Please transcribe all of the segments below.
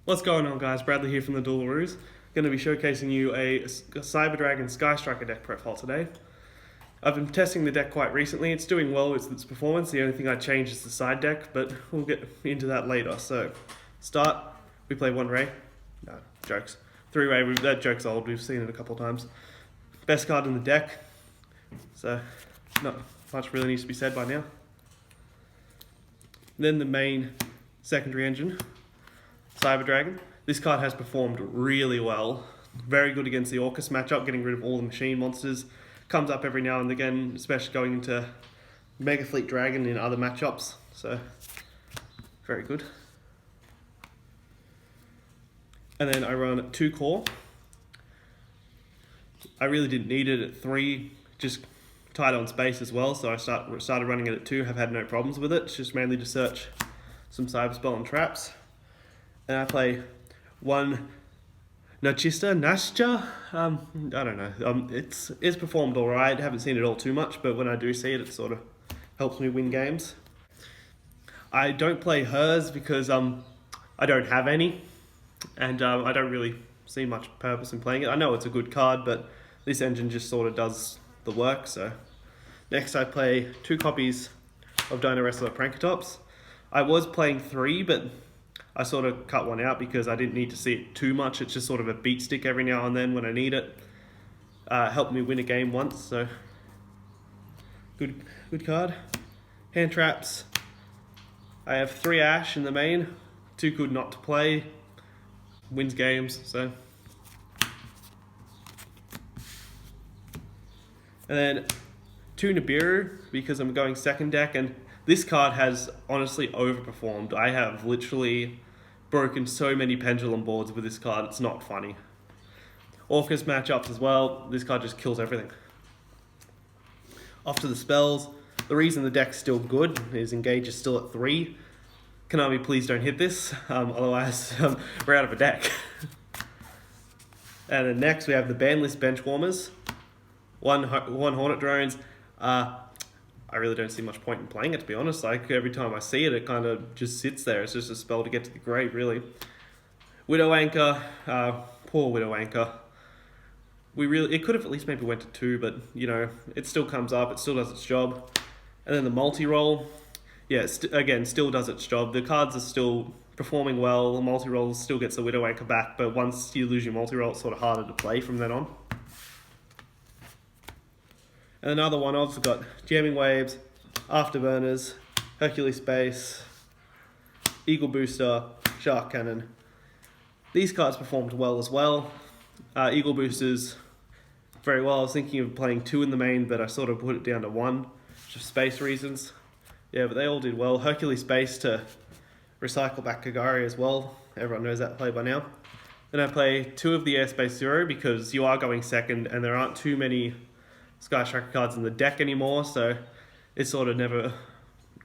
What's going on, guys? Bradley here from the Duelaroos. Going to be showcasing you a Cyber Dragon Skystriker deck profile today. I've been testing the deck quite recently. It's doing well with its performance. The only thing I changed is the side deck, but we'll get into that later. So, start. We play 1 Ray. No, jokes. 3 Ray. That joke's old. We've seen it a couple times. Best card in the deck. So, not much really needs to be said by now. Then the main secondary engine. Cyber Dragon. This card has performed really well. Very good against the Orcus matchup, getting rid of all the machine monsters. Comes up every now and again, especially going into Mega Fleet Dragon in other matchups. So, very good. And then I run 2 core. I really didn't need it at 3, just tight on space as well. So I started running it at 2, have had no problems with it. It's just mainly to search some Cyber Spell and traps. And I play 1 Nascha. I don't know. It's performed all right. Haven't seen it all too much, but when I do see it, it sort of helps me win games. I don't play hers because I don't have any, and I don't really see much purpose in playing it. I know it's a good card, but this engine just sort of does the work. So next, I play 2 copies of Dino Wrestler Prankatops. I was playing 3, but I sort of cut 1 out because I didn't need to see it too much. It's just sort of a beat stick every now and then when I need it. Helped me win a game once, so good card. Hand traps. I have 3 Ash in the main. Too good not to play. Wins games, so. And then 2 Nibiru because I'm going second deck, and this card has honestly overperformed. I have literally broken so many pendulum boards with this card, it's not funny. Orcus matchups as well, this card just kills everything. Off to the spells. The reason the deck's still good is Engage is still at 3. Konami, please don't hit this, otherwise we're out of a deck. And then next we have the Banlist Benchwarmers. 1 Hornet Drones. I really don't see much point in playing it, to be honest. Like, every time I see it, it kind of just sits there. It's just a spell to get to the grave, really. Widow Anchor, poor Widow Anchor. It could have at least maybe went to 2, but, you know, it still comes up, it still does its job. And then the multi-roll, yeah, again, still does its job. The cards are still performing well, the multi-roll still gets the Widow Anchor back, but once you lose your multi-roll, it's sort of harder to play from then on. And another one-offs, we've got Jamming Waves, Afterburners, Hercules Space, Eagle Booster, Shark Cannon. These cards performed well as well. Eagle Boosters, very well. I was thinking of playing 2 in the main, but I sort of put it down to 1, just space reasons. Yeah, but they all did well. Hercules Space to recycle back Kagari as well. Everyone knows that play by now. Then I play 2 of the Airspace Zero because you are going second and there aren't too many Skystriker cards in the deck anymore, so it sort of never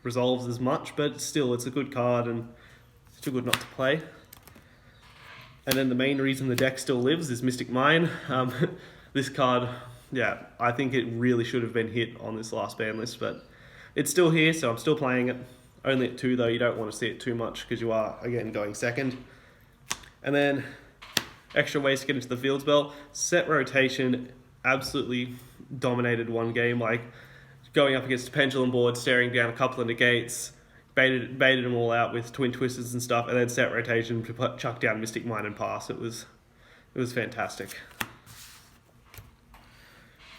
resolves as much, but still it's a good card and it's too good not to play. And then the main reason the deck still lives is Mystic Mine. This card, yeah, I think it really should have been hit on this last ban list, but it's still here, so I'm still playing it. Only at 2 though, you don't want to see it too much because you are, again, going second. And then extra ways to get into the field spell. Set rotation, absolutely dominated one game, like going up against a pendulum board, staring down a couple of negates, baited them all out with twin twisters and stuff, and then set rotation to chuck down Mystic Mine and pass. It was fantastic.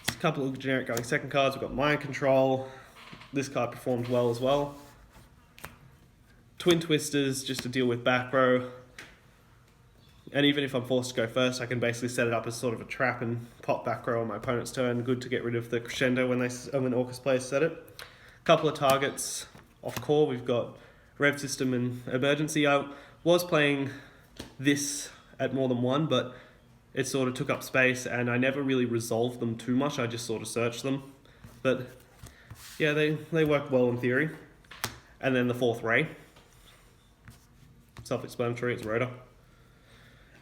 Just a couple of generic going second cards. We've got Mind Control. This card performed well as well. Twin twisters just to deal with back row. And even if I'm forced to go first, I can basically set it up as sort of a trap and pop back row on my opponent's turn. Good to get rid of the crescendo when Orcus players set it. Couple of targets off core. We've got Rev System and Emergency. I was playing this at more than 1, but it sort of took up space and I never really resolved them too much. I just sort of searched them. But yeah, they work well in theory. And then the 4th Ray. Self-explanatory, it's Rhoda.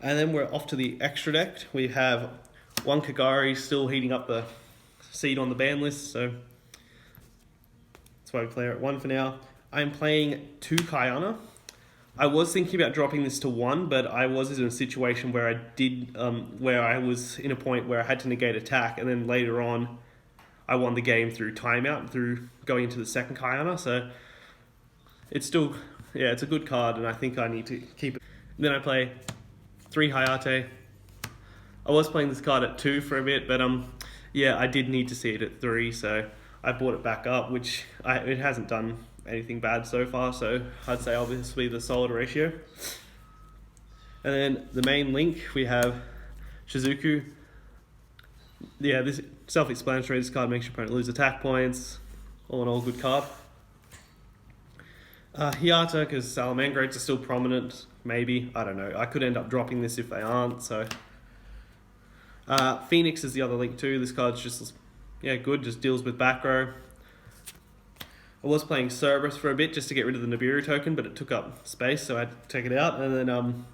And then we're off to the extra deck. We have 1 Kagari still heating up the seed on the ban list, so that's why we play her at 1 for now. I'm playing 2 Kayana. I was thinking about dropping this to 1, but I was in a situation where I was in a point where I had to negate attack, and then later on, I won the game through timeout, through going into the second Kayana. So it's still, yeah, it's a good card, and I think I need to keep it. And then I play 3 Hayate. I was playing this card at 2 for a bit, but yeah, I did need to see it at 3, so I brought it back up, which it hasn't done anything bad so far, so I'd say obviously the solid ratio. And then the main link, we have Shizuku. Yeah, this self-explanatory. This card makes your opponent lose attack points. All in all, good card. Hiata, because Salamangreats are still prominent, maybe. I don't know. I could end up dropping this if they aren't, so. Phoenix is the other link too. This card's just, yeah, good, just deals with back row. I was playing Cerberus for a bit just to get rid of the Nibiru token, but it took up space, so I had to take it out. And then,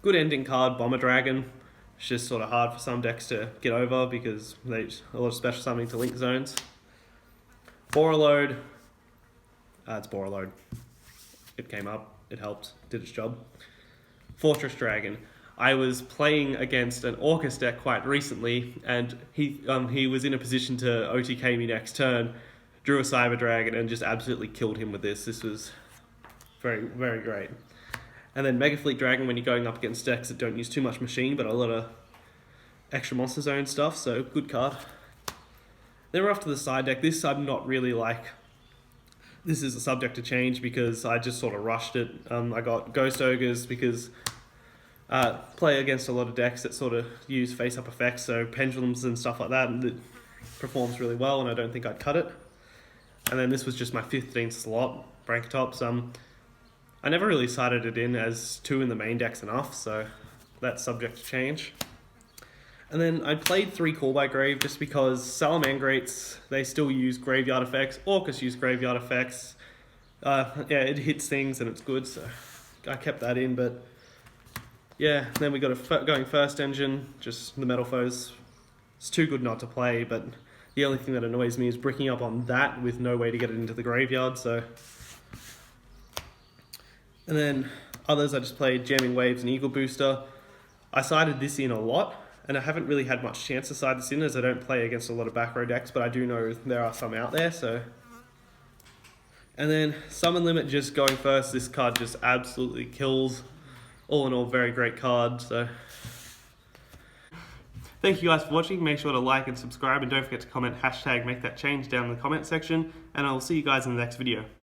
good ending card, Bomber Dragon. It's just sort of hard for some decks to get over because they a lot of special summoning to link zones. Borreload. It's Borreload. It came up, it helped, did its job. Fortress Dragon. I was playing against an Orcus deck quite recently, and he was in a position to OTK me next turn, drew a Cyber Dragon, and just absolutely killed him with this. This was very, very great. And then Mega Fleet Dragon when you're going up against decks that don't use too much machine, but a lot of extra monster zone stuff, so good card. Then we're off to the side deck. This I'm not really like. This is a subject to change because I just sort of rushed it. I got Ghost Ogres because play against a lot of decks that sort of use face-up effects, so pendulums and stuff like that, and it performs really well, and I don't think I'd cut it. And then this was just my 15th slot, Brankotops. I never really sided it in as 2 in the main deck's enough, so that's subject to change. And then I played 3 Call by Grave just because Salamangreats, they still use graveyard effects, Orcus use graveyard effects. Yeah, it hits things and it's good, so I kept that in, but yeah, then we got a going first engine, just the Metal Foes. It's too good not to play, but the only thing that annoys me is bricking up on that with no way to get it into the graveyard, so. And then others, I just played Jamming Waves and Eagle Booster. I sided this in a lot, and I haven't really had much chance to side this in as I don't play against a lot of back row decks, but I do know there are some out there, so. And then Summon Limit just going first. This card just absolutely kills. All in all, very great card, so. Thank you guys for watching. Make sure to like and subscribe, and don't forget to comment #MakeThatChange down in the comment section, and I will see you guys in the next video.